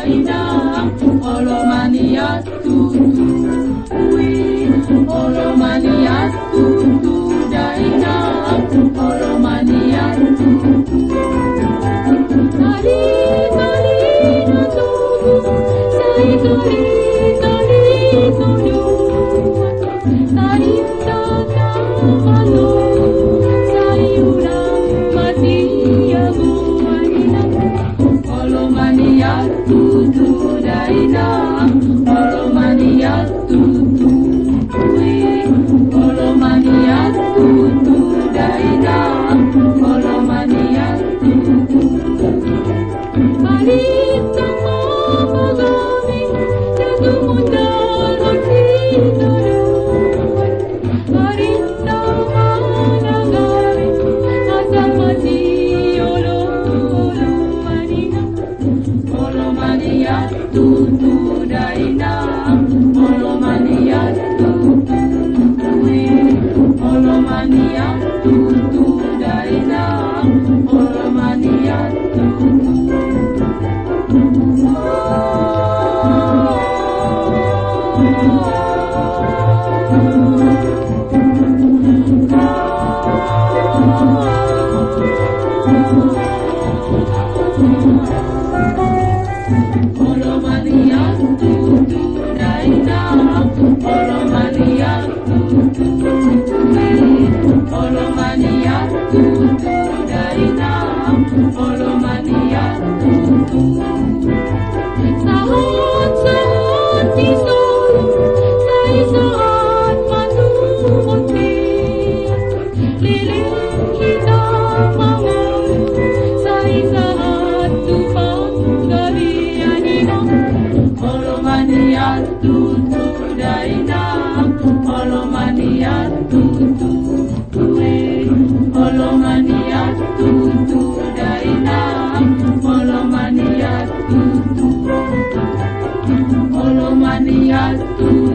daina, olomania tutu, olomania tutu daina, olomania tutu. Tari tari no tutu, sai tari tari tutu, tari tata malo, sai ulang mati aku aina. Olomania tutu daina, olomania tutu, olomania tutu daina, olomania tutu. Marita magami, jatuh mundar hati Marita magami, asal mati olo marina. Olomania tutu daina, olomania tutu, olomania tutu daina, olomania tutu. Olomania tutu daina, olomania tutu, olomania tutu daina, olomania tutu. Sahot sahot di solo, sai saat manumunti, liling kita mawal, sai saat tupang gabianina. Olomania tutu daina, olomania tutu, olomania tutu daina, olomania tutu, olomania tutu.